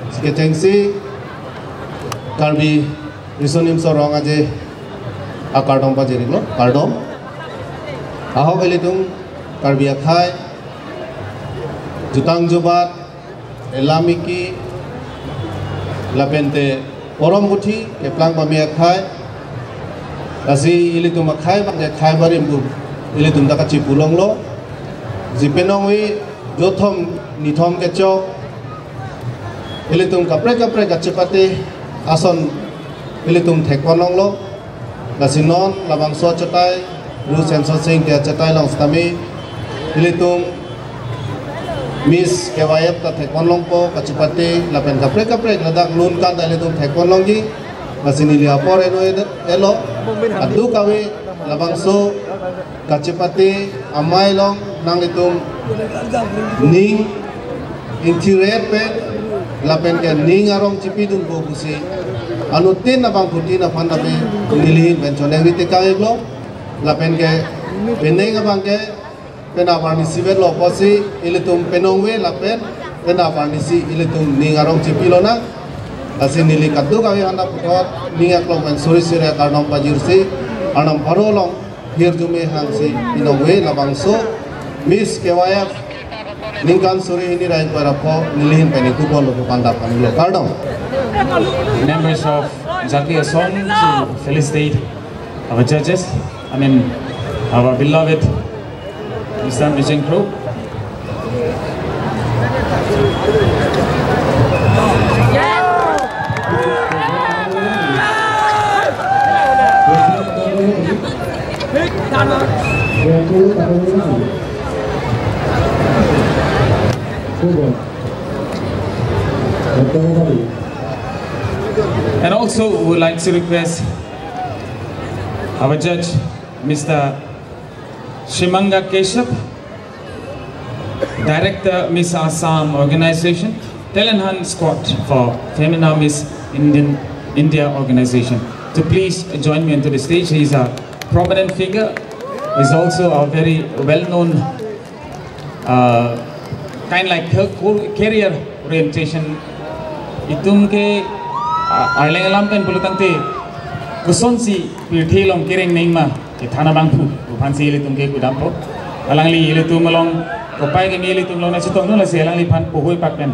Sekecengsi Karbi Risonim sorong aja akardom pa jerik lo kardom. Aho kelitung Karbi akhai jutang jobat elamiki lapente orom buti keplang pami akhai kasi ilitum akhai bang akhai barim bu ilitum dakaci pulong lo jipenongwi jothom nithom kecok ilitum kapre kacepate ason ilitum thekwanong lo lasinon labang so cetai ru sensor sing dia cetai lang stami ilitum Miss KYF ta thekwanong po kacepate lapen kapre ladak lun kan ta ilitum thekwanong gi lasini lia pore no elo adu kawe labang so kacepate amai long nang litum ning intiret pe lapen ke ning arong cipi dun ko busi anutin abang puti na panda pe nilihin benchone rite kaeglo lapen ke peneng abang ke pena varnisi be lo posi ilitum penongwe lapen pena varnisi ilitum ning arong cipi lo na asi nili kaddu kawe handa pukot ning aklong ben suri sire karnom bajursi anam parolong hirjume hangsi inongwe labang so Miss KYF Ningkan suri ini rain para po nilihin peniku po lo pandap kami lo kardom. Members of Zakia Song to felicitate our judges. Our beloved Mr. Mission Crew. And also we would like to request our judge, Mr. Shimanga Keshav, Director Miss Assam Organization, Telenhan Squad for Femina Miss India Organization, to please join me onto the stage. He is a prominent figure. He is also a very well-known kind like career orientation. Itum ke arleng alam pen pulutang te kusonsi pirthilong kiring neima ke thana bangpu upansi ilitum ke kudampo alangli ilitum along kopai ke ilitum long na chitong no la se alangli phan pohoi pakpen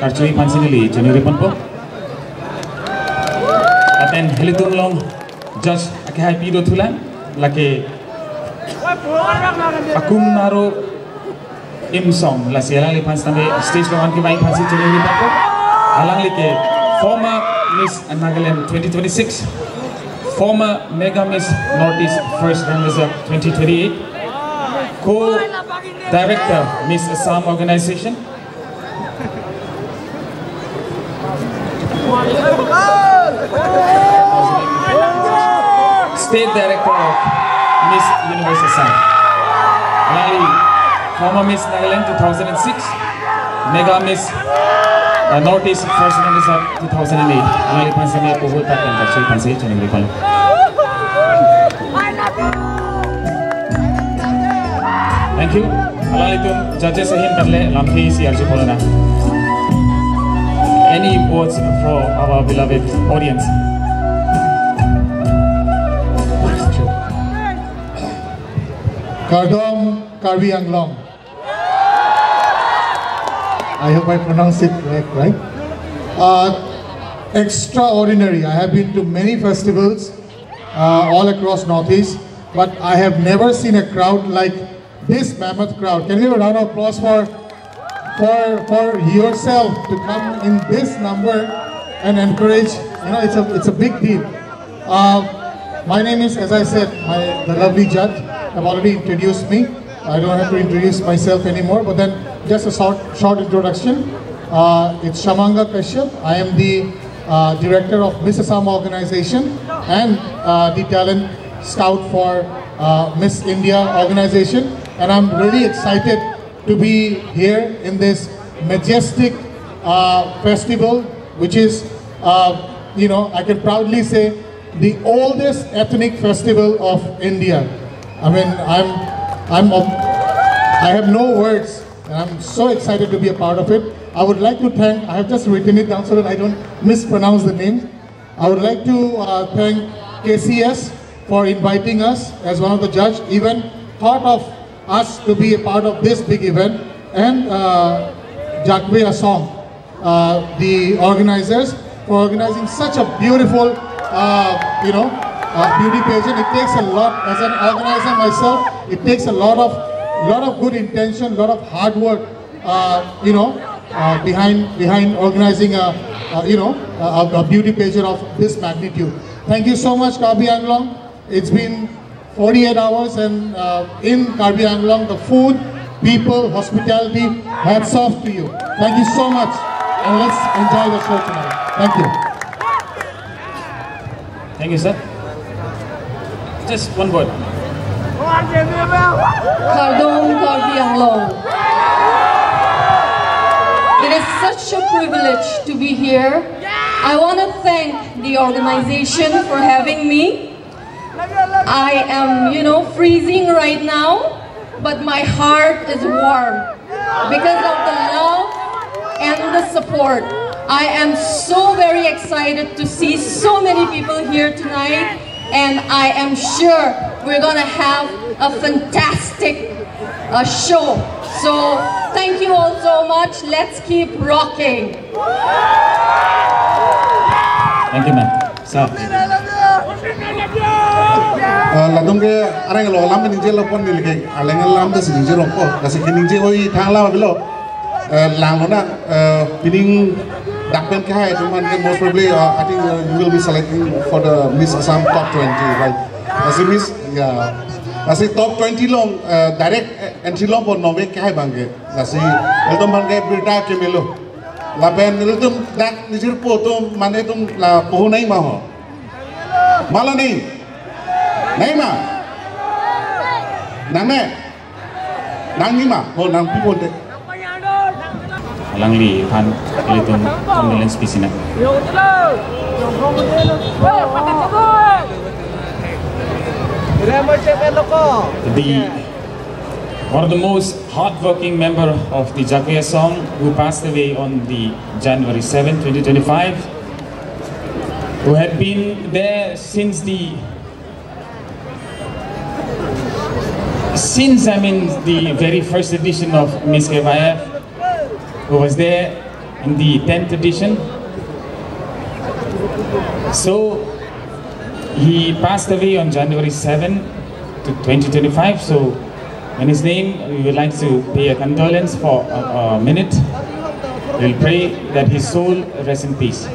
karchui phansi nili junuri ponpo aten ilitum long just ake hai pido thulan lake akum naro im song la se alangli phans tambe stage one ke bai phansi junuri ponpo alangli ke former Miss Nagaland 2026, former Mega Miss Northeast First Runner-Up 2028, co-director Miss Assam Organization, State Director of Miss Universe Assam, former Miss Nagaland 2006, Mega Miss Northeast First Runner-Up 2008. Thank you. Judges any words for our beloved audience? Karbi Anglong. I hope I pronounced it right. Extraordinary. I have been to many festivals all across Northeast, but I have never seen a crowd like this mammoth crowd. Can you have a round of applause for yourself to come in this number and encourage? You know, it's a big deal. My name is, as I said, the lovely judge have already introduced me. I don't have to introduce myself anymore, but then just a short introduction. It's Shimanga Keshav. I am the director of Miss Assam Organization and the talent scout for Miss India Organization. And I'm really excited to be here in this majestic festival, which is, I can proudly say, the oldest ethnic festival of India. I mean, I have no words, and I'm so excited to be a part of it. I would like to thank, I have just written it down so that I don't mispronounce the names. I would like to thank KCS for inviting us as one of the judges, even thought of us to be a part of this big event, and Jakwe Asong, the organizers, for organizing such a beautiful, beauty pageant. It takes a lot, as an organizer myself, it takes a lot of good intention, lot of hard work, behind organizing a beauty pageant of this magnitude. Thank you so much, Karbi Anglong. It's been 48 hours, and in Karbi Anglong, the food, people, hospitality, hats off to you. Thank you so much, and let's enjoy the show tonight. Thank you. Thank you, sir. Just one word. Karbi Anglong. It is such a privilege to be here. I want to thank the organization for having me. I am, freezing right now, but my heart is warm because of the love and the support. I am so very excited to see so many people here tonight, and I am sure we're gonna have a fantastic show. So thank you all so much. Let's keep rocking. Thank you, ma'am. So. Ladung ke arang lo lam ninje lo pon nilke aleng lam da sinje ro ko kasi ninje oi thang la bilo lang lo na pining dakpen ke hai tuman ke most probably I think you will be selecting for the Miss Assam top 20, right? Kasi Miss kasi top 20 long direct entry long pon nove ke hai bangke kasi eldom bangke birta ke melo lapen eldom dak nijir po tum mane tum la pohu nahi ma ho malo nahi नहीं माँ, नंगे, नंगी माँ, हो नंगी बोलते। Langli pan kelitung condolence pisina. One of the most hardworking member of the Jakwe Song, who passed away on the January 7, 2025, who had been there since the very first edition of Miss KYF, who was there in the 10th edition. So he passed away on January 7, 2025. So in his name, we would like to pay a condolence for a minute. We'll pray that his soul rest in peace.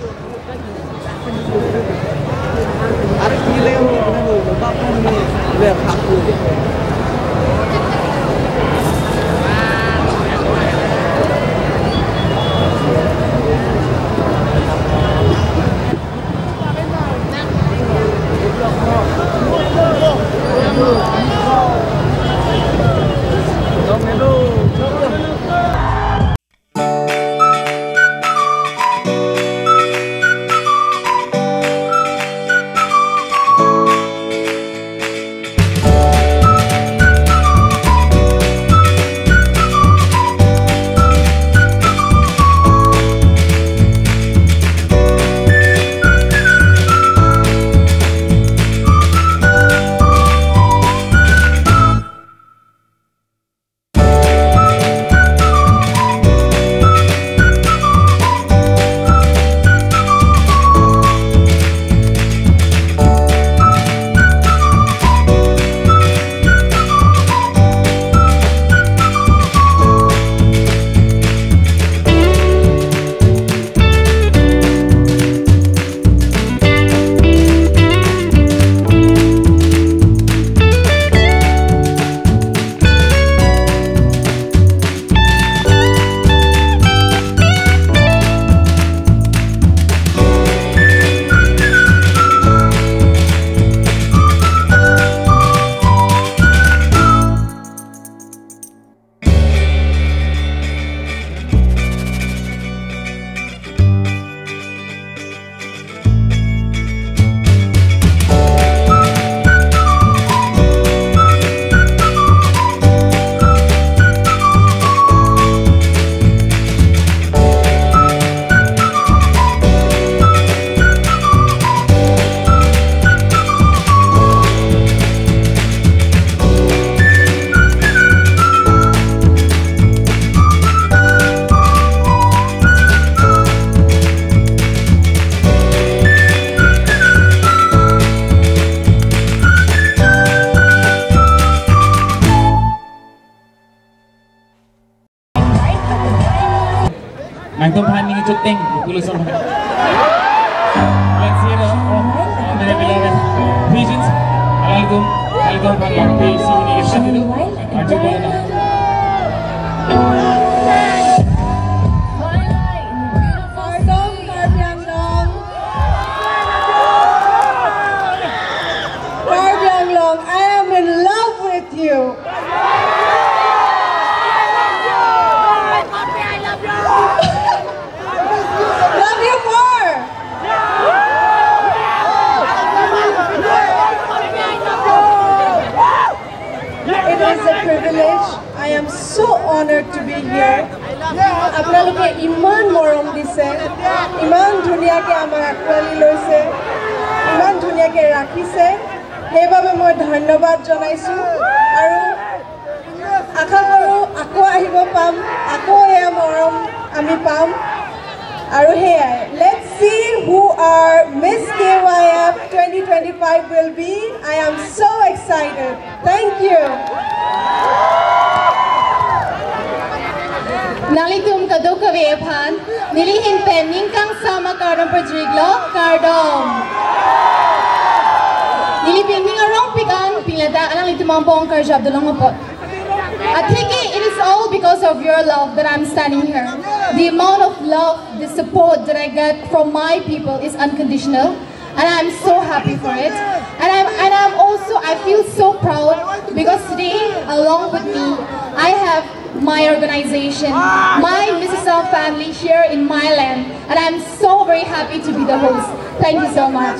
Pulusan. Let's hear it from the beloved pigeons. Alaikum Anglong PAC University. Karbi Anglong, I am in love with you. Love you more. It is a privilege. I am so honored to be here. আপোনালোকে ইমান মৰম দিছে, ইমান ধুনীয়াকৈ আমাক আঁকোৱালি লৈছে, ইমান ধুনীয়াকৈ ৰাখিছে, সেইবাবে মই ধন্যবাদ জনাইছোঁ আৰু আশা কৰোঁ আকৌ আহিব পাম, আকৌ এয়া মৰম আমি পাম আৰু সেয়াই. Let's see who our Miss KYF 2025 will be. I am so excited. Thank you. Nalitum kaduka vepan, nilihin penning kang sama kardom perjriglo, kardom. Nilipinning arong pikan, pilada anang litumambong karjab dolong mapot. I think it is all because of your love that I'm standing here. The amount of love, the support that I get from my people is unconditional, and I'm so happy for it. And I'm also, I feel so proud because today, along with me, I have my organization, my Mrs. L family here in my land, and I'm so very happy to be the host. Thank you so much.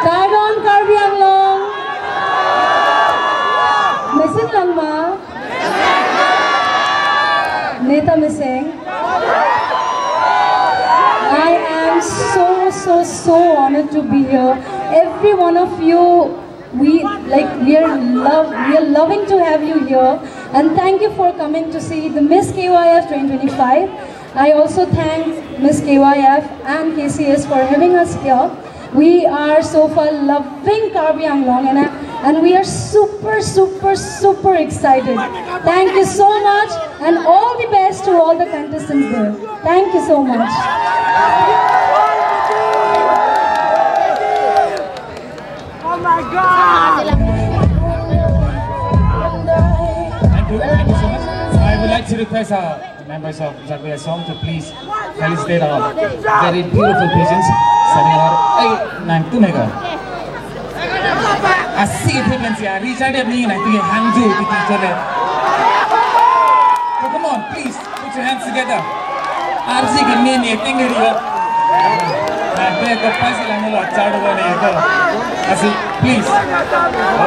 Kardon Karbi Anglong. Missing lang ma. Neta missing. I am so honored to be here. Every one of you, we are loving to have you here, and thank you for coming to see the Miss KYF 2025. I also thank Miss KYF and KCS for having us here. We are so far loving Karbi Anglong, and we are super excited. Thank you so much, and all the best to all the contestants there. Thank you so much. Oh my God! Thank you so much. I would like to request our members of Zagwaya song to please felicitate our very beautiful pigeons. Hey, Nantumega. I see it happens here. Reach out at me and I think Hangzhou with each other. So come on, please put your hands together. RC can mean a thing here. Please.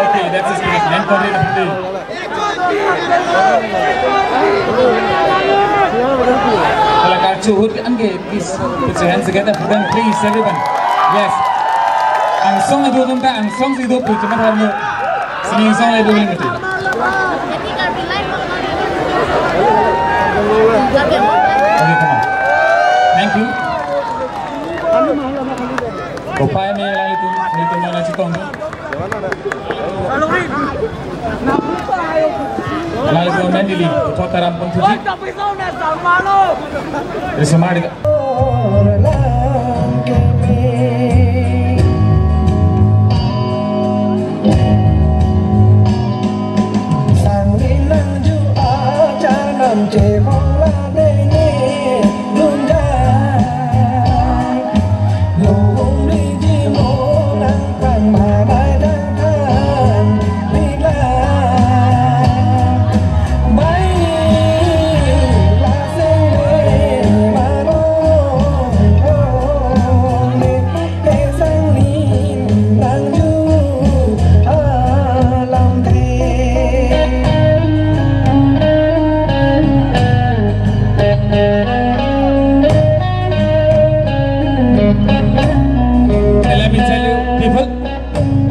Okay, that's his name. Please put your hands together for them, please, everyone. Yes. Ang song itu kan ang song itu cuma kamu singing song itu ini. Okay, come on. Thank you. Upaya ni lang itu mana citong. Lalu itu mendili, kota rampung tuji. Resemari.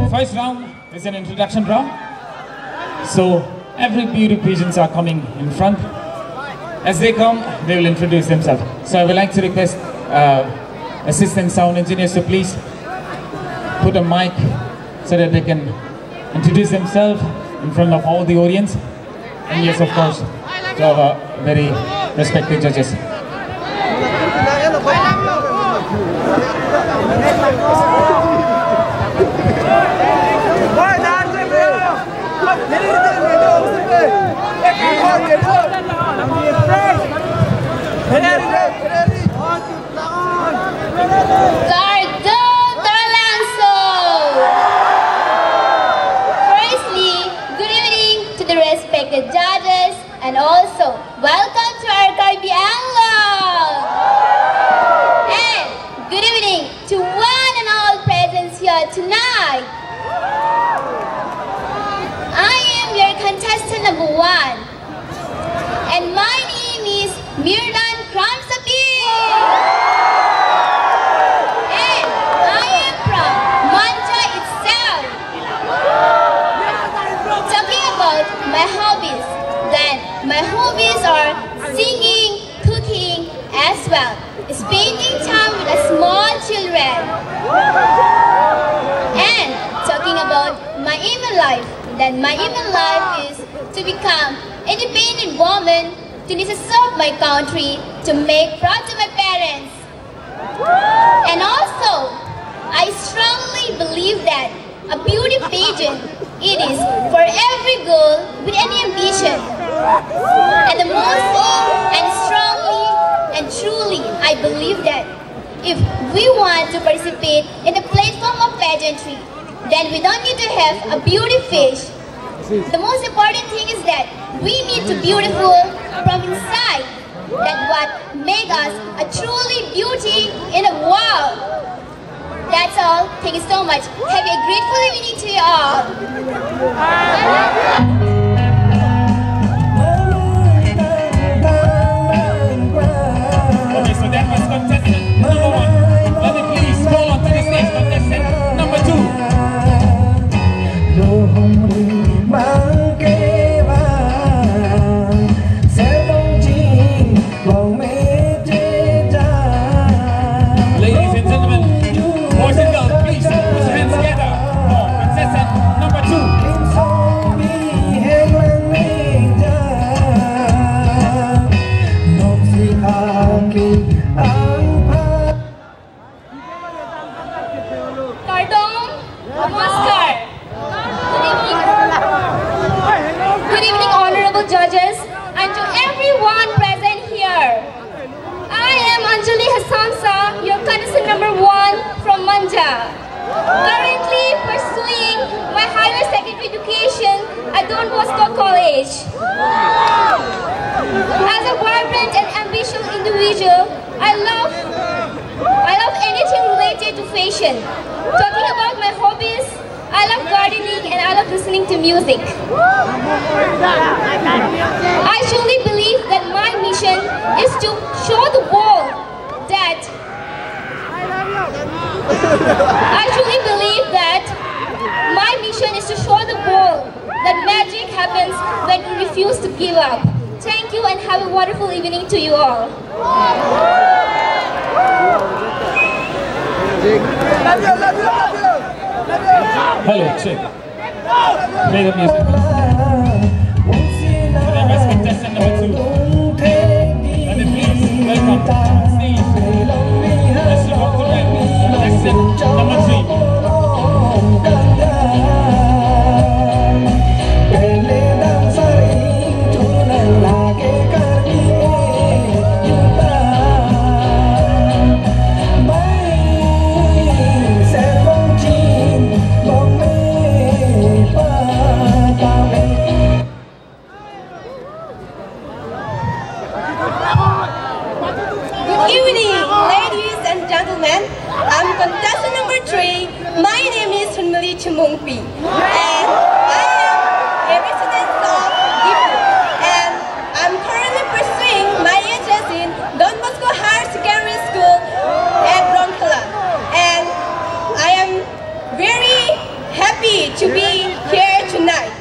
First round is an introduction round. So every beauty pigeons are coming in front. As they come, they will introduce themselves. So I would like to request assistant sound engineers to please put a mic so that they can introduce themselves in front of all the audience. And yes, of course, to our very respected judges. Firstly, good evening to the respected judges, and also welcome to our Karbi Anglong. And good evening to one and all presents here tonight. I am your contestant number 1, and my name is Mirdan Kramsapi. And I am from Manja itself. Talking about my hobbies, then my hobbies are singing, cooking, as well as spending time with a small children. And talking about my aim in life, then my aim in life is to become independent woman, to serve my country, to make proud to my parents. And also, I strongly believe that a beauty pageant, it is for every girl with any ambition. And the mostly and strongly and truly, I believe that if we want to participate in the platform of pageantry, then we don't need to have a beauty face. The most important thing is that we need to be beautiful from inside. That's what makes us a truly beauty in the world. That's all. Thank you so much. Have a grateful evening to you all. Okay, so that was contestant number 1. Let me please call on to the stage contestant number 2. Ladies and gentlemen, boys and girls, please put your hands together for contestant number 2. Good evening, honorable judges, and to everyone present here. I am Anjali Hassansa, your contestant number 1 from Manja. Currently pursuing my higher secondary education at Don Bosco College. As a vibrant and ambitious individual, I love anything related to fashion. Talking about my hobbies, I love gardening and I love listening to music. I truly believe that my mission is to show the world that magic happens when we refuse to give up. Thank you and have a wonderful evening to you all. Hello, check. Play the music. Today, best contestant number 2. Let me please welcome to the stage Mr. Dr. contestant number 3. Good evening, ladies and gentlemen. I'm contestant number 3. My name is Hunmali Chumungpi, and I am a resident of Gifu. And I'm currently pursuing my HS in Don Bosco Higher Secondary School at Ronkala. And I am very happy to be here tonight.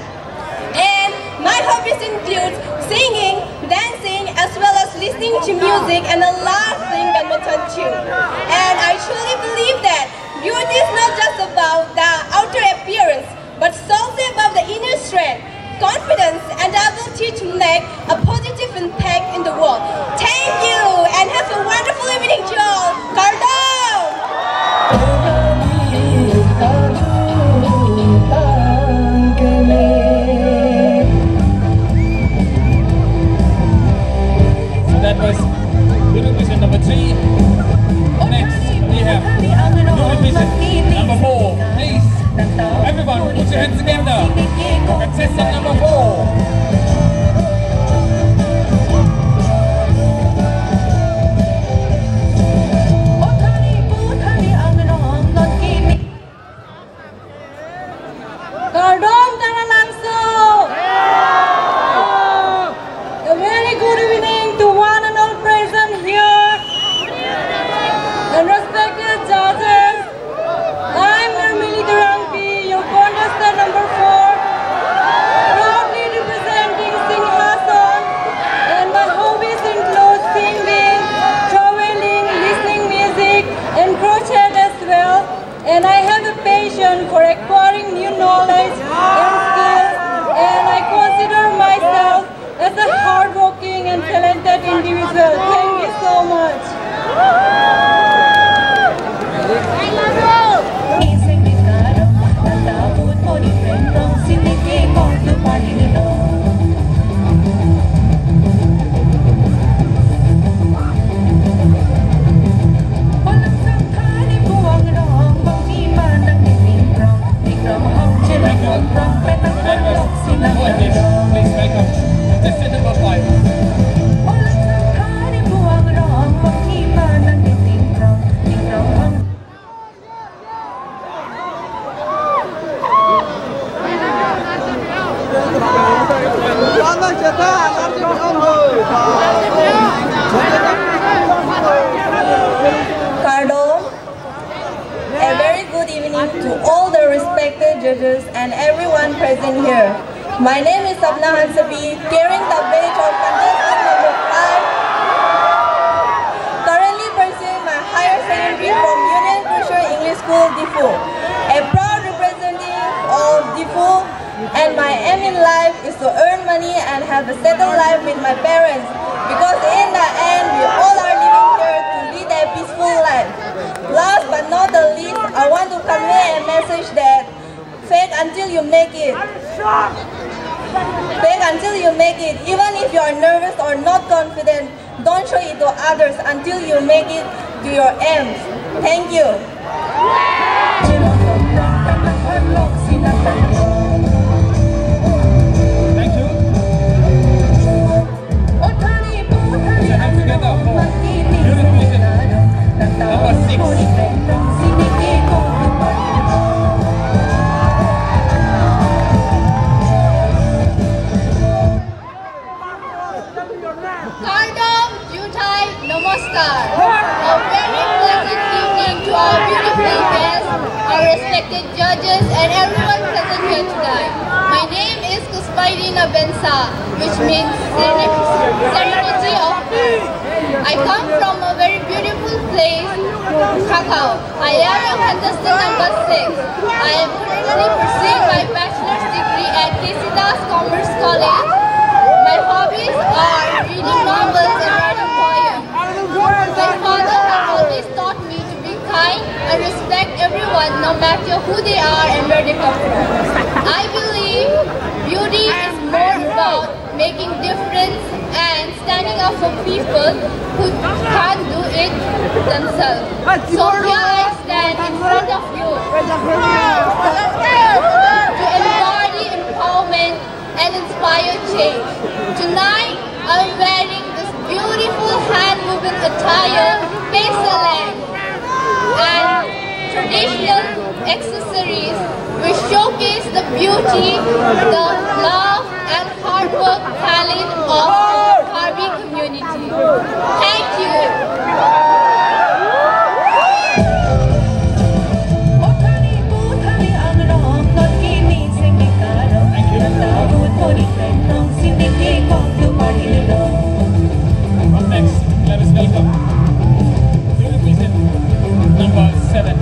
And my hobbies include singing, dancing, as well as listening to music, and a lot of things badminton too. And I truly believe that beauty is not just about the outer appearance, but it's also about the inner strength. confidence and the ability to make a positive impact in the world. Thank you and have a wonderful evening to all. Kardom! So that was division number 3. Next we have division number 4. Please, everyone, put your hands together. Contestant number 4. Kardom tara langsung. A very good evening to one and all present here. And respected judges, I'm Nirmili Durangpi, your contestant number 4, proudly representing Singhasan, and my hobbies include singing, traveling, listening music, and crochet as well. And I have a passion for acquiring new knowledge and skills, and I consider myself as a hardworking and talented individual. Thank you so much. Please welcome contestant number 5. Kardom, a very good evening to all the respected judges and everyone present here. My name is Sapna Hansabi, carrying the badge of contestant number 5. Currently pursuing my higher secondary from Union Crucial English School, Difu. A proud representative of Difu, and my aim in life is to earn money and have a settled life with my parents. Because in the end, we all are living here to lead a peaceful life. Last but not the least, I want to convey a message that fake until you make it. Fake until you make it. Even if you are nervous or not confident, don't show it to others until you make it to your aims. Thank you. Thank you. Put your hands together for division number 6. Kardom, Jutai, Namaskar. A very pleasant evening to our beautiful guests, our respected judges, and everyone present here tonight. My name is Kuspairina Bensa, which means Serenity of Earth. I come from a very beautiful place, Kakao. I am a contestant number 6. I am currently pursuing my bachelor's degree at Kesidas Commerce College. My hobbies are reading novels and writing poems. My father has always taught me to be kind and respect everyone no matter who they are and where they come from. I believe beauty is more about making difference and standing up for people who can't do it themselves. So here I stand in front of you to embody empowerment and inspire change. Tonight, I'm wearing this beautiful hand-woven attire, pesalang, and traditional accessories which showcase the beauty, the love, and hard work talent of the Karbi community. Thank you. Up next, let us welcome division number 7.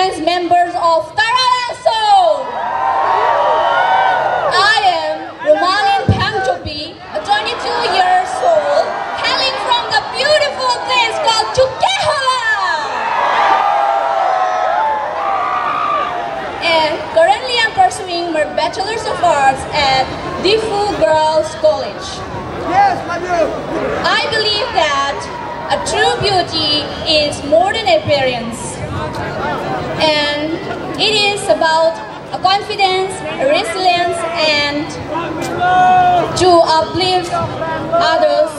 audience members of Taralangso. I am Romalin Pangchopi, a 22 years old, hailing from the beautiful place called Chukehala. And currently I'm pursuing my Bachelor's of Arts at Difu Girls College. I believe that a true beauty is more than appearance, and it is about a confidence, a resilience, and to uplift others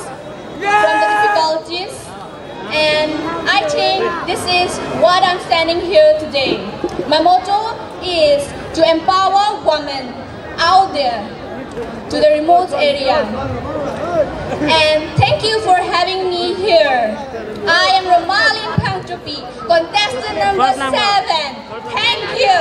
from the difficulties. And I think this is what I'm standing here today. My motto is to empower women out there to the remote area. And thank you for having me here. I am Romalin Pangchopi, contestant number 7. Thank you.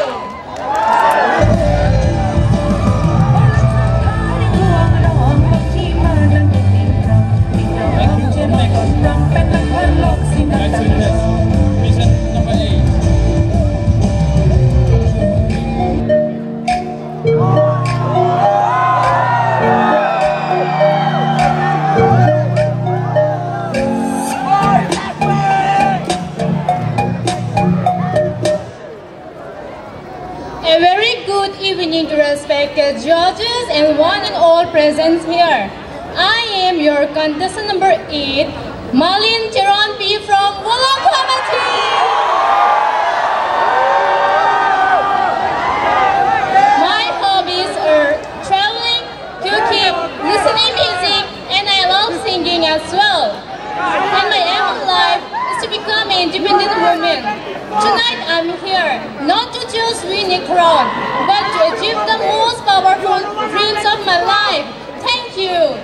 A very good evening to respected judges and one and all present here. I am your contestant number 8, Malin Cheronpi from Wolong Committee. My hobbies are traveling, cooking, listening music, and I love singing as well. And my aim in life is to become an independent woman. Tonight I'm here not to just win a crown, but to achieve the most powerful dreams of my life. Thank you.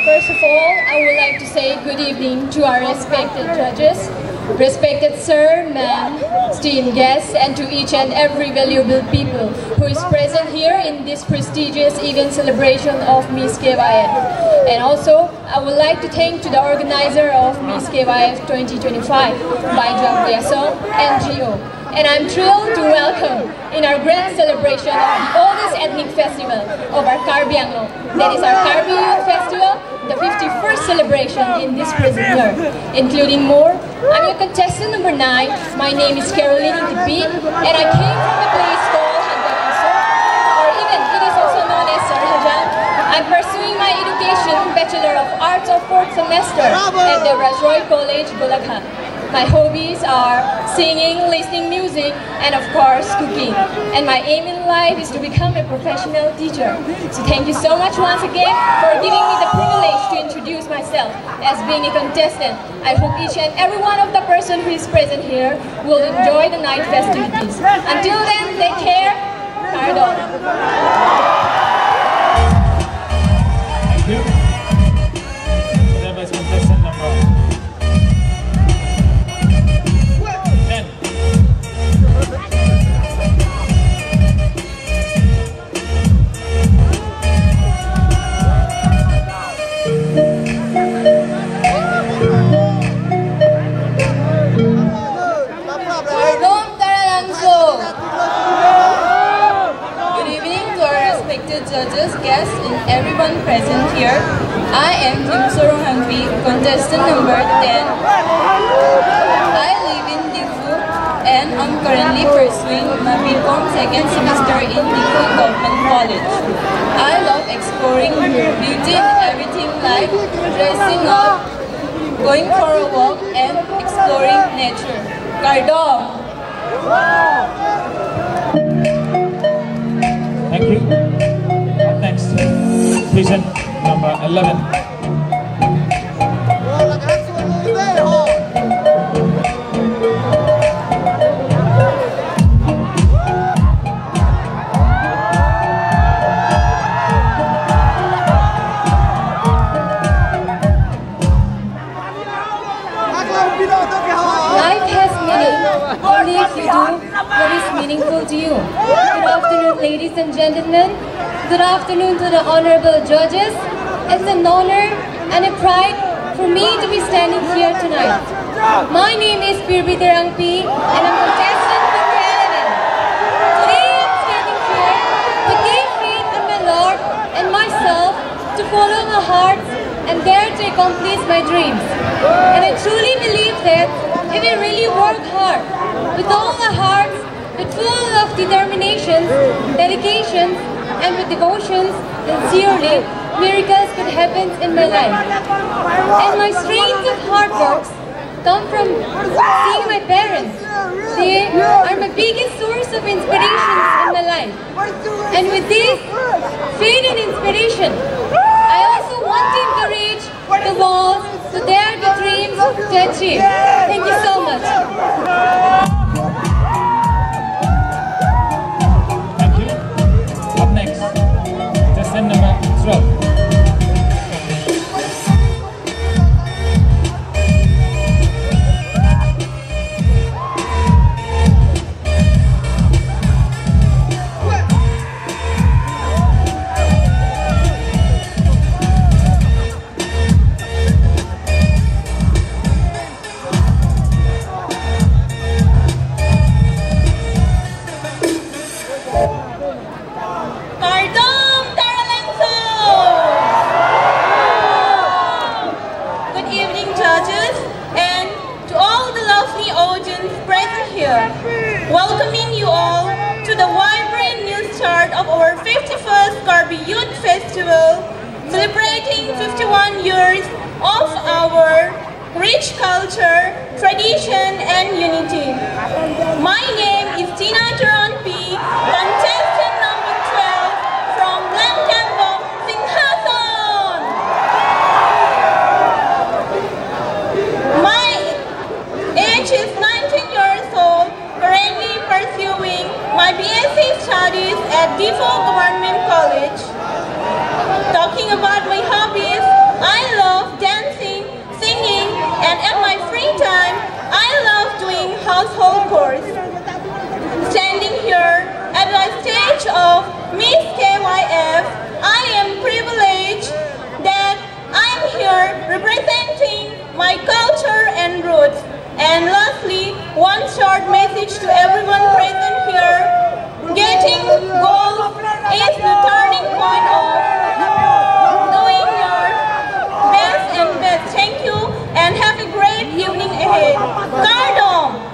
First of all, I would like to say good evening to our respected judges, respected sir, ma'am, esteemed guests, and to each and every valuable people who is present here in this prestigious event celebration of Miss KYF. And also, I would like to thank to the organizer of Miss KYF 2025 by Job Liaison and GO. And I'm thrilled to welcome in our grand celebration of the oldest ethnic festival of our Karbi Anglong. That is our Karbi Youth Festival, the 51st celebration in this present year, including more. I'm your contestant number 9. My name is Caroline Intipit, and I came from the place called Hanggaranso, or even it is also known as Sarhajan. I'm pursuing my education, Bachelor of Arts of 4th semester at the Rajroy College, Golaghat. My hobbies are singing, listening music, and of course cooking. And my aim in life is to become a professional teacher. So thank you so much once again for giving me the privilege to introduce myself as being a contestant. I hope each and every one of the person who is present here will enjoy the night festivities. Until then, take care. Pardon. Thank you. That was contestant number 10. Pardon, Taralangso. Good evening to our respected judges, guests, and everyone present here. I am Kim Sorong Hangbi, contestant number 10. I live in Difu and I'm currently pursuing my BCom second semester in Difu Government College. I love exploring beauty in everything like dressing up, going for a walk, and exploring nature. Kardom! Thank you. Up next, division number 11. thankful to you. Good afternoon, ladies and gentlemen. Good afternoon to the honorable judges. It's an honor and a pride for me to be standing here tonight. My name is Karbi Anglong and I'm a contestant for Canada. Today I'm standing here to give faith in my Lord and myself to follow my heart and dare to accomplish my dreams. And I truly believe that if we really work hard, with all our hearts, with full of determination, dedication, and with devotions, sincerely, miracles could happen in my life. And my strength of hard work come from seeing my parents. They are my biggest source of inspiration in my life. And with this faith and inspiration, I also want to encourage the walls to dare the dreams to achieve. Thank you so much. Thank you. Up next, contestant number 12. Welcoming you all to the vibrant news chart of our 51st Karbi Youth Festival, celebrating 51 years of our rich culture, tradition, and unity. My name is Tina Taranpi, contestant number 12 from Blantembo, Singhason. My age is 19 years old, currently pursuing my BSc studies at Devo Government College. Talking about my hobbies, I love dancing, singing, and at my free time, I love doing household chores. Standing here at the stage of Miss KYF, I am privileged that I am here representing my culture and roots. And lastly, one short message to everyone present here. Getting gold is the turning point of doing your best and best. Thank you and have a great evening ahead. Kardom!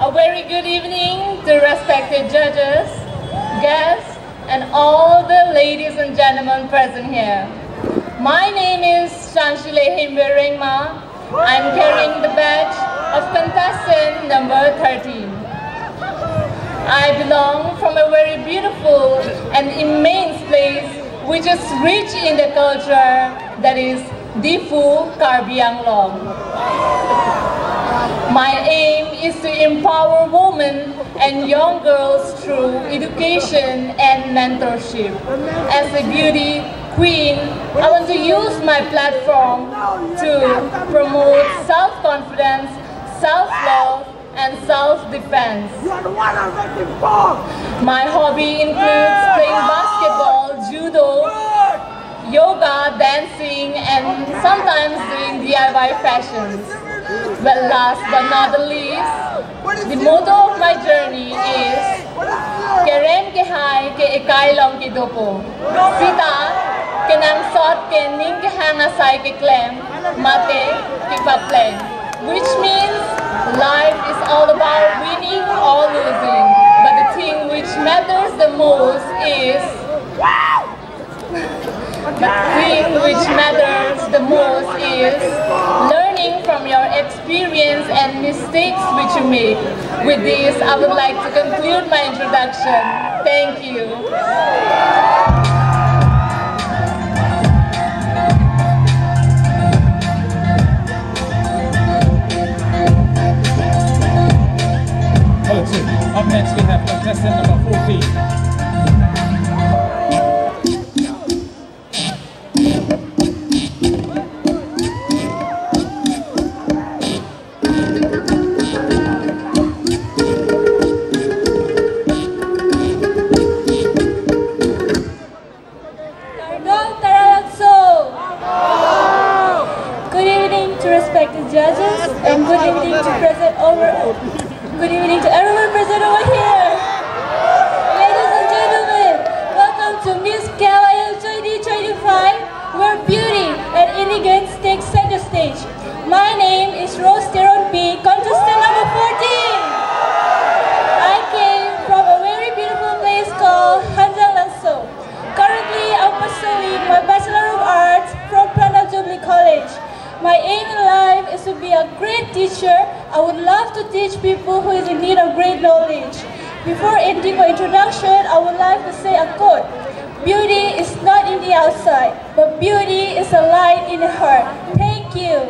A very good evening to respected judges, guests, and all the ladies and gentlemen present here. My name is Shanshile Himberengma. I'm carrying the badge of contestant number 13. I belong from a very beautiful and immense place which is rich in the culture, that is Difu Karbi Anglong. My aim is to empower women and young girls through education and mentorship. As a beauty queen, I want to use my platform to promote self-confidence, self-love, and self-defense. My hobby includes playing basketball, judo, yoga, dancing, and sometimes doing DIY fashions. But last but not the least, the motto of my journey is Kerem ke hai ke ekai long ki dopo. Sita ke nang sot ke ning ke hangasai ke klem mate ki papleng. Which means life is all about winning or losing. But the thing which matters the most is the most is learning from your experience and mistakes which you made. With this, I would like to conclude my introduction. Thank you. Up next we have contestant number 14. Good evening to respected judges and good evening to present over. Good evening to everyone present over here. Ladies and gentlemen, welcome to Miss KYF 2025, where beauty and elegance take center stage. My name is Rose Teron B, contestant number 14. I came from a very beautiful place called Hanjang Langso. Currently, I'm pursuing my Bachelor of Arts from Pranab Jubilee College. My aim in life is to be a great teacher. I would love to teach people who is in need of great knowledge. Before ending my introduction, I would like to say a quote. Beauty is not in the outside, but beauty is a light in the heart. Thank you.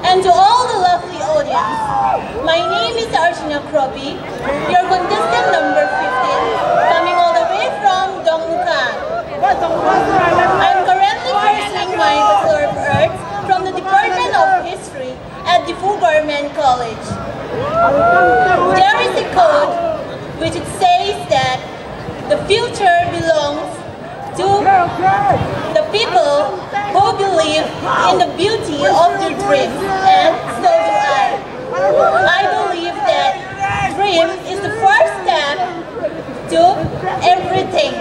And to all the lovely audience, my name is Karbi, your contestant number 15, coming all the way from Dongmukan. I'm currently pursuing my Bachelor of Arts from the Department of History at Difu Government College. There is a quote which it says that the future belongs to the people who believe in the beauty of their dreams, and so do I. I believe that dream is the first step to everything.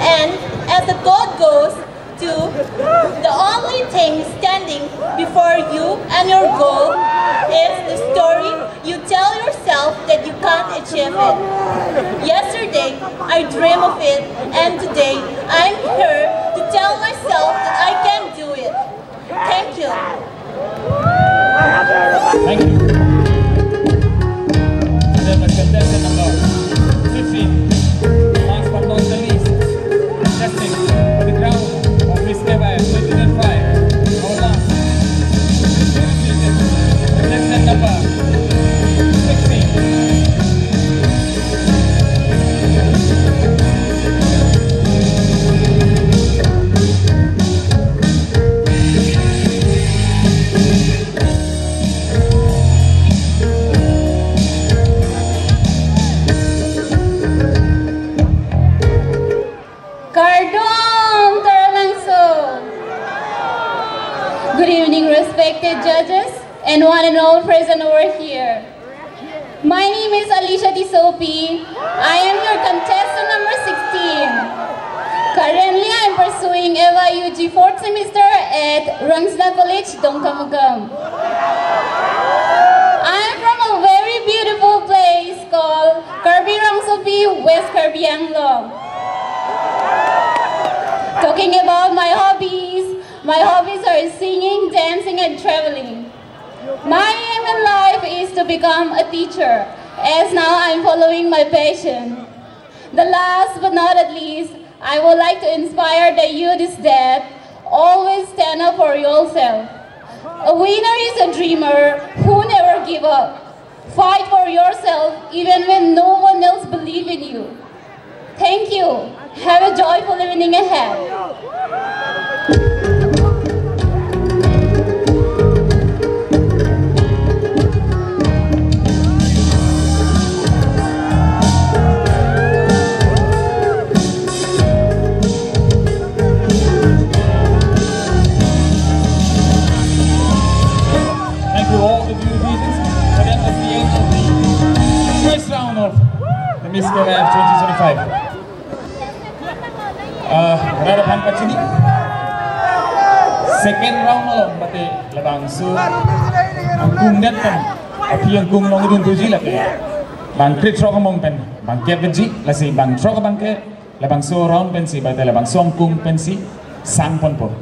And as the quote goes, the only thing standing before you and your goal is the story you tell yourself that you can't achieve it. Yesterday, I dreamed of it, and today, I'm here to tell myself that I can do it. Thank you. Thank you. And then the contestant number 15, last but not the least, contesting for the crown of Miss KYF 2025. Our last contestant number 16. Good evening, respected judges and one and all present over here. My name is Alicia Tisopi. I am your contestant number 16. Currently, I am pursuing EVA UG 4th semester at Rungsna College, Dongkamugam. I am from a very beautiful place called Karbi Anglong, West Karbi Anglong. Talking about my hobbies are singing, dancing, and traveling. My aim in life is to become a teacher, as now I'm following my passion. The last but not at least, I would like to inspire the youth is that always stand up for yourself. A winner is a dreamer who never give up. Fight for yourself even when no one else believes in you. Thank you. Have a joyful evening ahead. Rada pan pachini. Second round along bate labang so ang kung net pan api ang kung long idun tuji lake bang crit rock among pen bang kebenji lasi bang rock bang ke labang so round pen si bate labang so ang kung pen si sang pon po.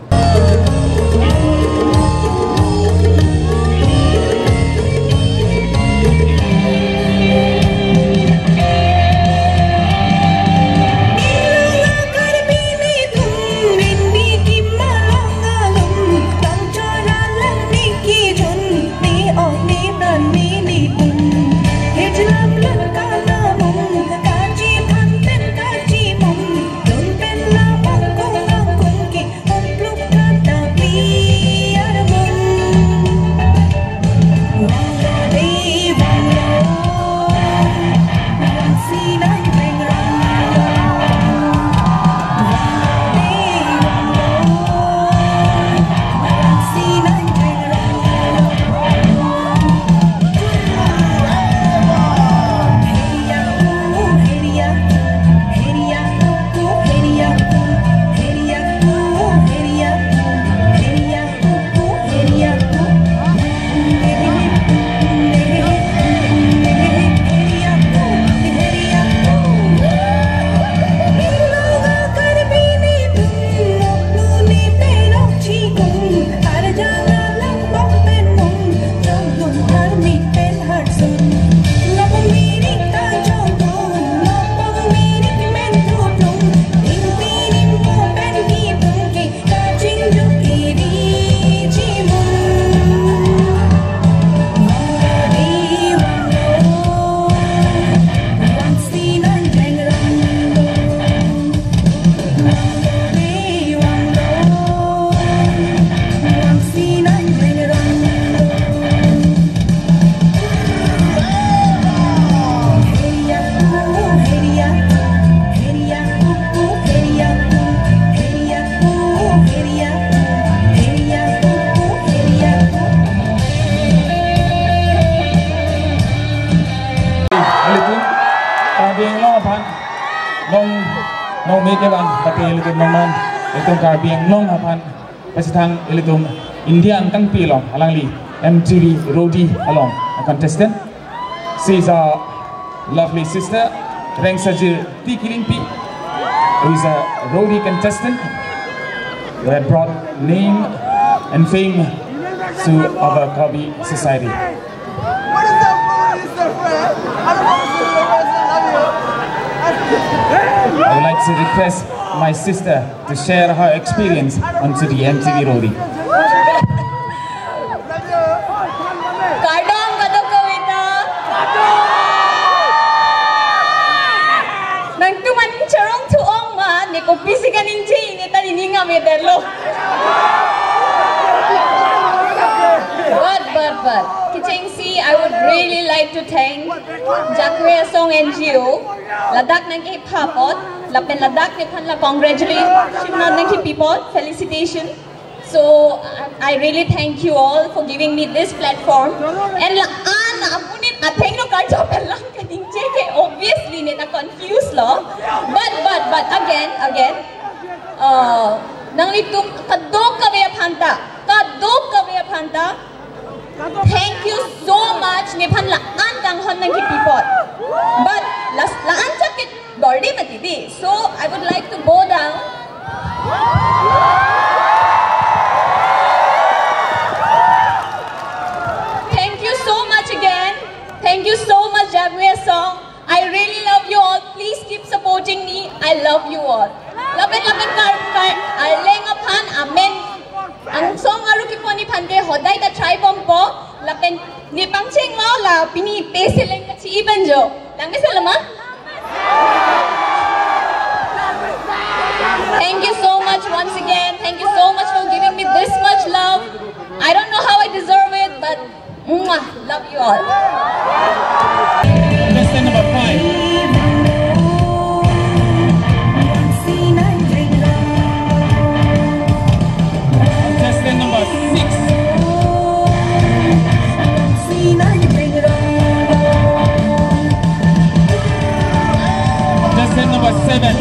Karbi Anglong apan nong make ban tapi ilitum nongman ilitum Karbi Anglong apan pasitang ilitum India angkang pilong alangli MTV Rodi along a contestant. She is a lovely sister Reng Sajir Tikilimpi, who is a Rodi contestant who had brought name and fame to our Karbi society. I would like to request my sister to share her experience onto the MTV Rodi. Kadang kadang kawita. Nang tuman charong tuong ma, ni ko pisikanin jay ni tali ninga medelo. But, Kichengsi, I would really like to thank Jakwe Song NGO, Ladak nang hip-hopot, lapen Ladak ni kanla congratulations nang people, felicitations. So, I really thank you all for giving me this platform. And laan, apunit ateng no karjopel lang kaning JK, obviously nita confused lo. But again, nang itum kadok kawaya phanta, thank you so much nipan laan kang hon nang people. But laan chakit dordi matidi. So I would like to go down. Thank you so much again. Thank you so much, Jagwe Song. I really love you all. Please keep supporting me. I love you all. Lapit kar aleng apan amen. Ang song aru ki poni phande hoday ta try bom po lapen ni pangcheng mo la pini peseleng ka chi ibanjo lang salama. Thank you so much once again. Thank you so much for giving me this much love. I don't know how I deserve it, but love you all. Contestant number 5. Number 6. Contestant number 7.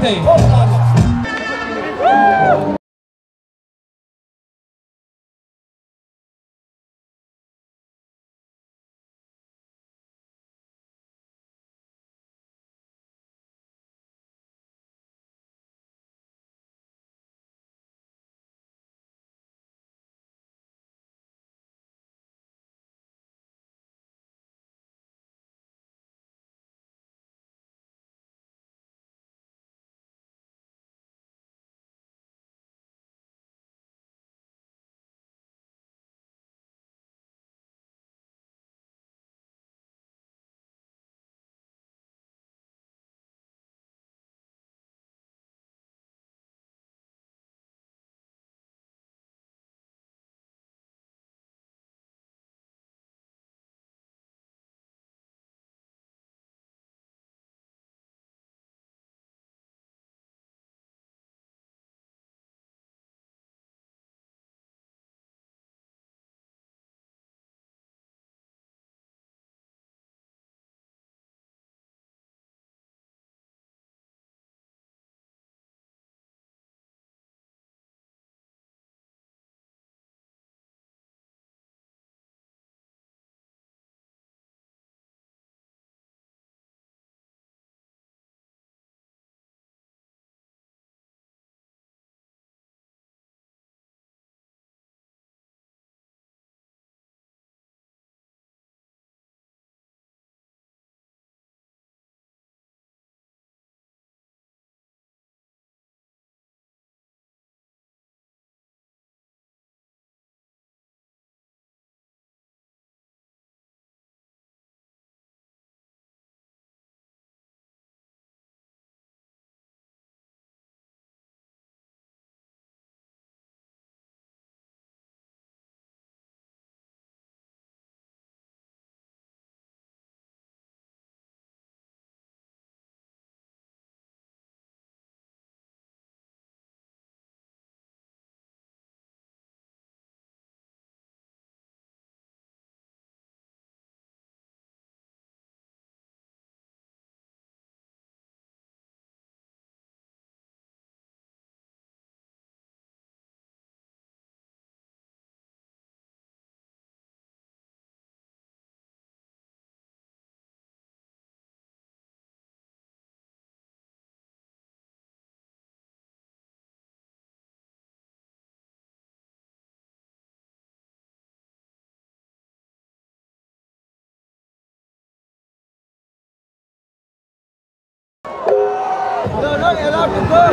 Kachipate.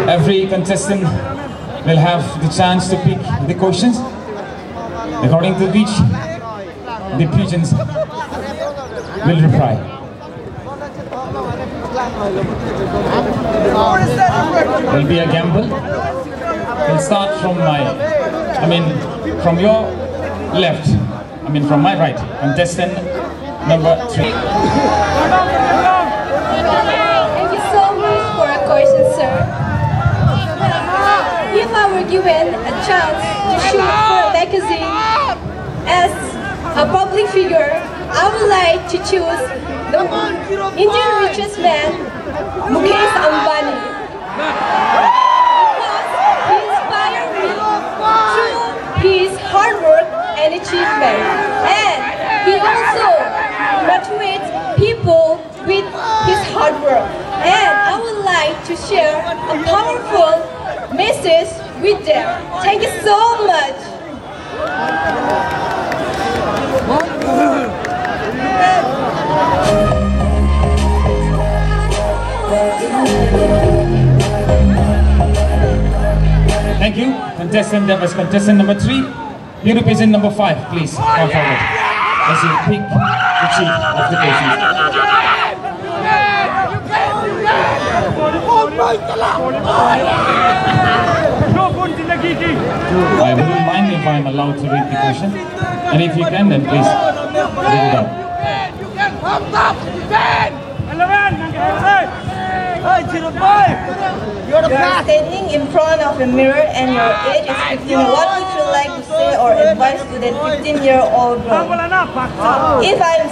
Every contestant will have the chance to pick the questions according to which the pigeons will reply. There will be a gamble. We'll start from from your left, from my right, contestant number 3. Thank you so much for a question, sir. If I were given a chance to shoot for a magazine as a public figure, I would like to choose the Indian richest man, Mukesh Ambani. Because he inspired me through his hard work and achievement. And he also motivates people with his hard work. And I would like to share a powerful message with them. Thank you so much. Thank you. That was contestant number 3. Beauty pigeon number 5, please come forward as you pick the chief of the patient. I wouldn't mind if I'm allowed to read the question, and if you can, then please read it out. You are standing in front of a mirror and your age is 15. What would you like to say or advise to that 15-year-old girl? If I'm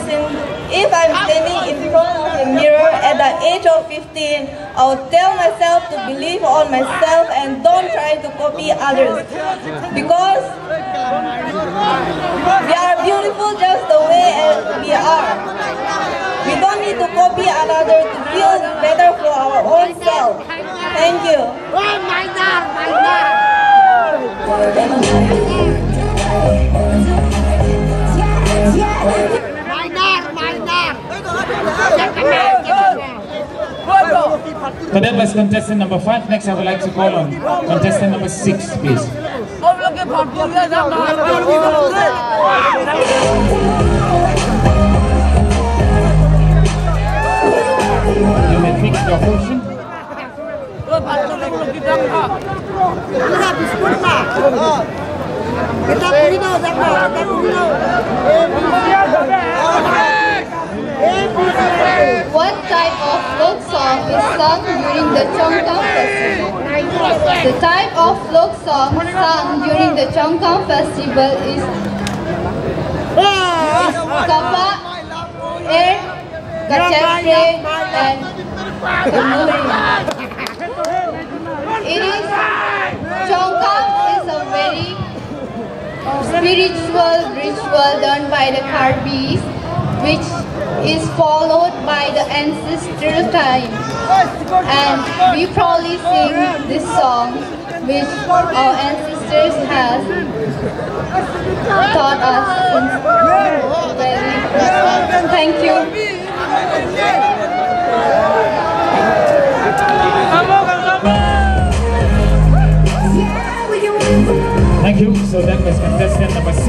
standing in front of a mirror at the age of 15, I would tell myself to believe on myself and don't try to copy others. Because we are beautiful just the way we are. We don't need to copy another to feel better for our own self. Thank you. So that was contestant number 5. Next I would like to call on contestant number 6, please. You may pick your portion. What type of folk song is sung during the Chongkang Festival? The type of folk song sung during the Chongkang Festival is Kapa, Air, Kachepre, and Muri. Chongkang is a very spiritual ritual done by the Karbis, which is followed by the ancestral time, and we proudly sing this song which our ancestors have taught us since very first. Thank you. Thank you. So that was contestant number 6.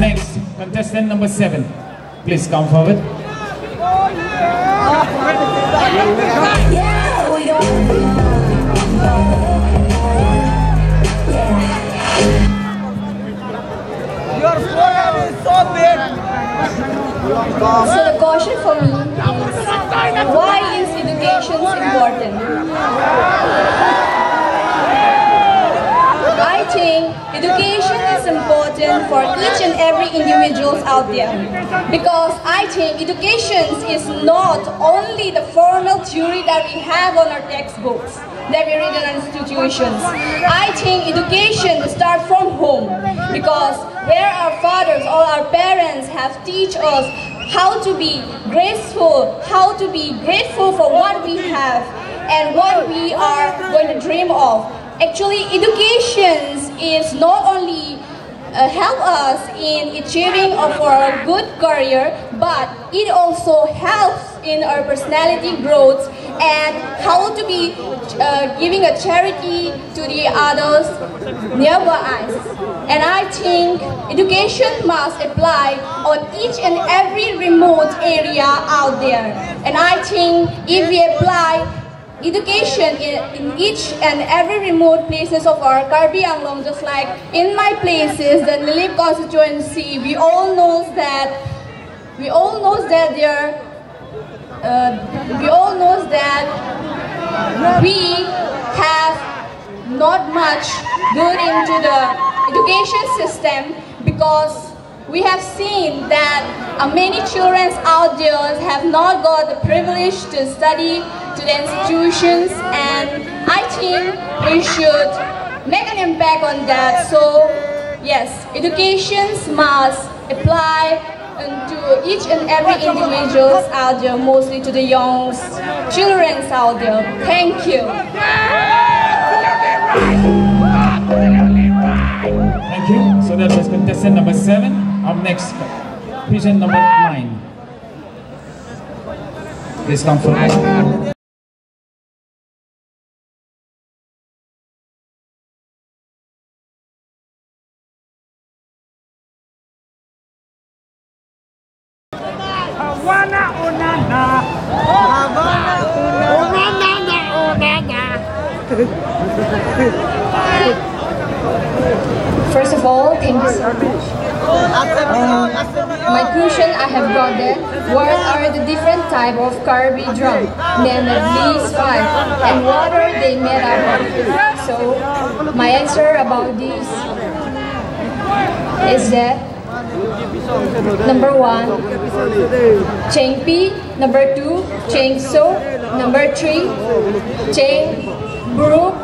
Next, contestant number 7. Please come forward. So the question for me is, why is education important? I think education is important for each and every individual out there, because I think education is not only the formal theory that we have on our textbooks that we read in our institutions. I think education starts from home, because where our fathers or our parents have teach us how to be graceful, how to be grateful for what we have and what we are going to dream of. Actually, education is not only help us in achieving of our good career, but it also helps in our personality growth and how to be giving a charity to the others nearby us. And I think education must apply on each and every remote area out there. And I think if we apply education in each and every remote places of our Karbi Anglong, just like in my places, the Nilip constituency, we all know that we have not much good into the education system, because we have seen that many children out there have not got the privilege to study to the institutions, and I think we should make an impact on that. So yes, education must apply to each and every individual out there, mostly to the young children out there. Thank you. Thank you. So that was contestant number 7. Up next, pigeon number 9. Please come forward. First of all, thank you so much. My question I have got that, what are the different type of Karbi drum? Then at least 5. And what are they made out of? So my answer about this is that number 1, Chengpi, number 2, Chengso, Number 3, Cheng Brook.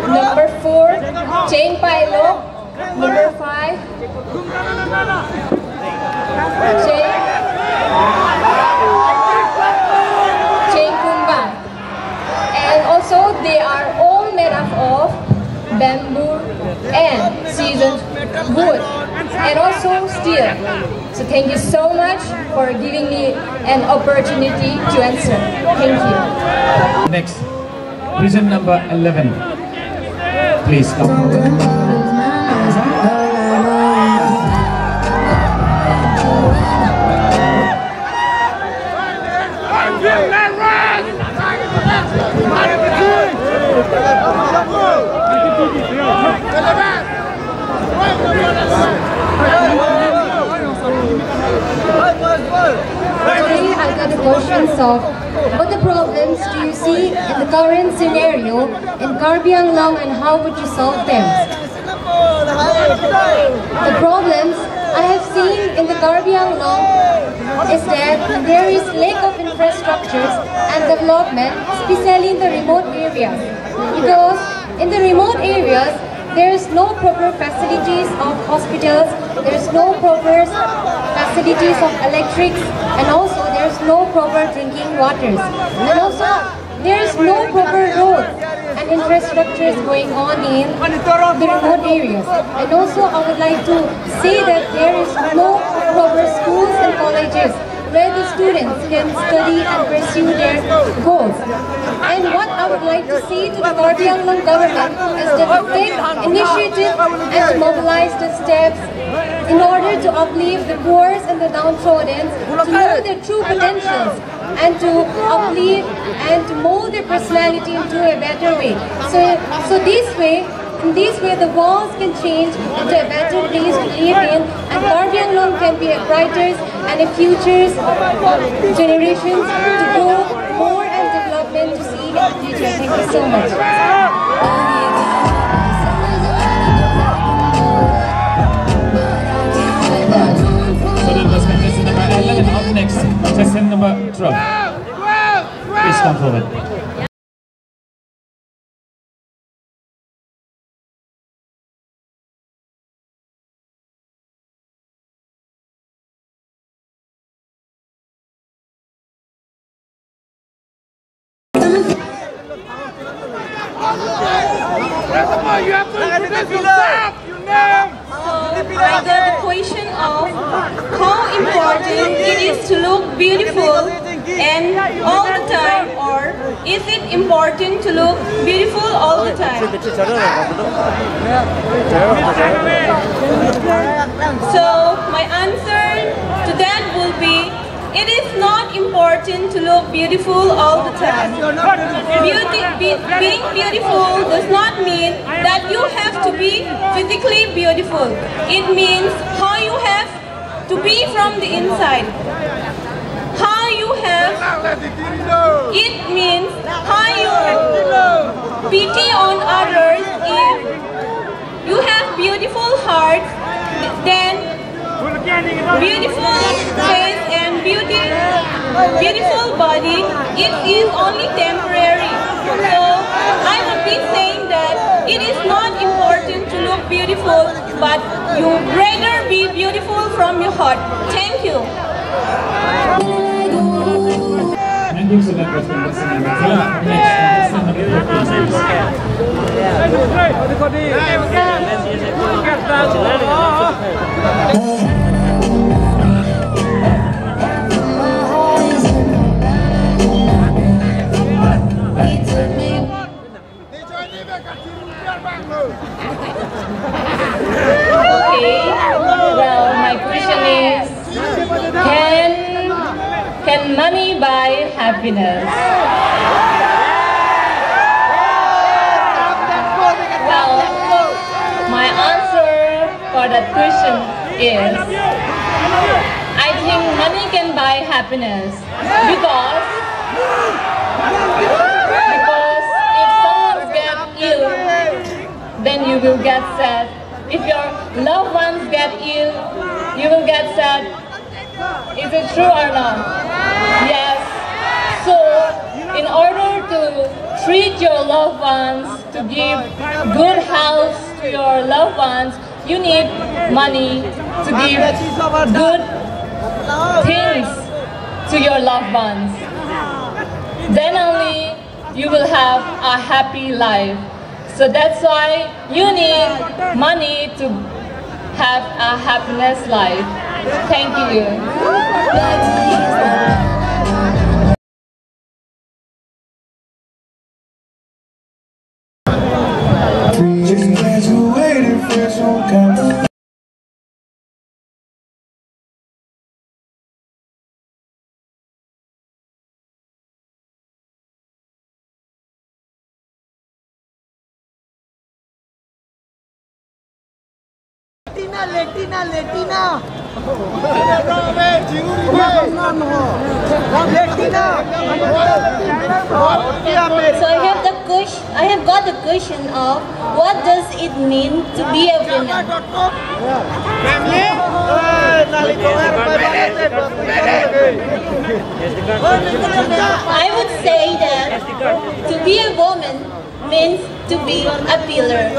Number 4, Cheng Pailok. Number 5, Cheng Kumbang. And also they are all made up of bamboo and seasoned wood and also steel. So thank you so much for giving me an opportunity to answer. Thank you. Next, prison number 11. Please come forward. Today I got the questions of what the problems do you see in the current scenario in Karbi Anglong and how would you solve them? The problems I have seen in the Karbi Anglong is that there is lack of infrastructures and development, especially in the remote areas. Because in the remote areas, there is no proper facilities of hospitals, there is no proper facilities of electrics, and also there is no proper drinking waters. And also there is no proper roads and infrastructures going on in the remote areas. And also I would like to say that there is no proper schools and colleges where the students can study and pursue their goals. And what I would like to say to the Karbi Anglong government is that to take initiative and to mobilize the steps in order to uplift the poor and the downtrodden, to know their true potentials and to uplift and to mold their personality into a better way. So in this way the walls can change into a better place to live in, and Karbi Anglong can be a brighter and a future generations to grow more and development to see in the future. Thank you so much. So that was contestant number 11. Up next, contestant number 12. Please come forward. I got the question of how important it is to look beautiful and all the time, or is it important to look beautiful all the time? So my answer to that will be, it is not important to look beautiful all the time. Being beautiful does not mean that you have to be physically beautiful. It means how you have to be from the inside. How you have, it means how you pity on others. If you have beautiful heart, then beautiful face and beautiful body, it is only temporary. So I would be saying that it is not important to look beautiful, but you rather be beautiful from your heart. Thank you. Thank you so much for listening. Next, Okay, well, my question is, can money buy happiness? Well, my answer for that question is, I think money can buy happiness because if someone gets ill, then you will get sad. If your loved ones get ill, you will get sad. Is it true or not? Yes. So, in order treat your loved ones, to give good health to your loved ones, you need money to give good things to your loved ones. Then only you will have a happy life. So that's why you need money to have a happiness life. Thank you. Latina. So I have got the question of what does it mean to be a woman? I would say that to be a woman means to be a pillar.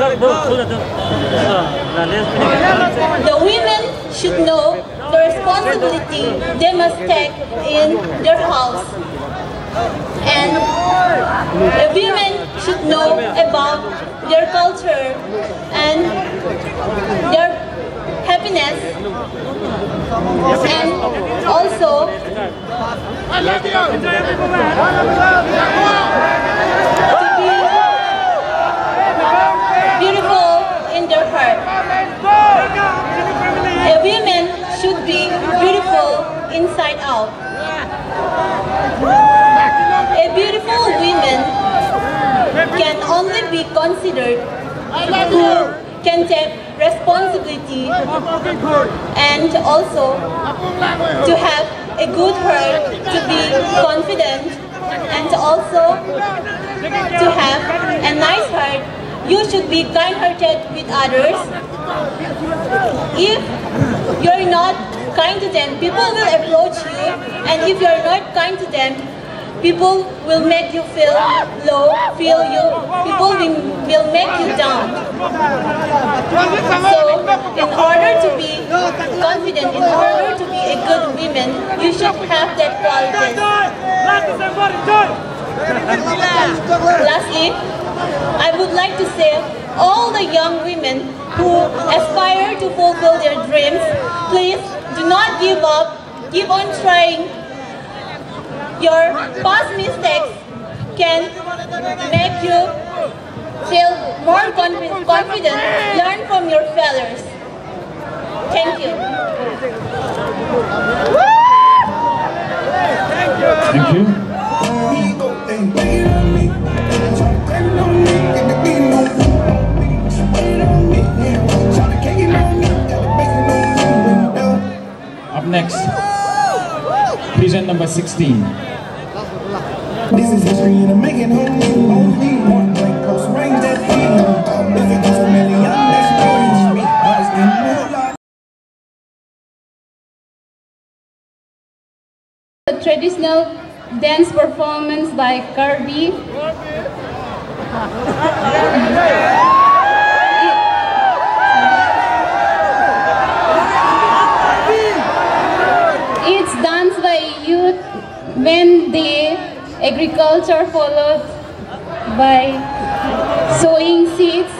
The women should know the responsibility they must take in their house. And the women should know about their culture and their happiness, and also to be beautiful in their heart. A woman should be beautiful inside out. A beautiful woman can only be considered who can take responsibility and also to have a good heart, to be confident, and also to have a nice heart. You should be kind-hearted with others. If you're not kind to them, people will approach you, and if you're not kind to them, people will make you feel low, people will make you down. So, in order to be confident, in order to be a good woman, you should have that qualities. Lastly, I would like to say, all the young women who aspire to fulfill their dreams, please do not give up, keep on trying. Your past mistakes can make you feel more confident. Learn from your failures. Thank you. Thank you. Up next, present number 16. This is history and I'm making only one break coast range that feeling. If it goes a million, let's me. A traditional dance performance by Karbi. It's danced by youth when the agriculture followed by sowing seeds.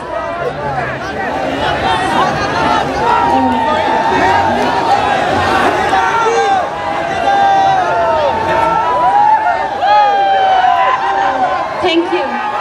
Thank you.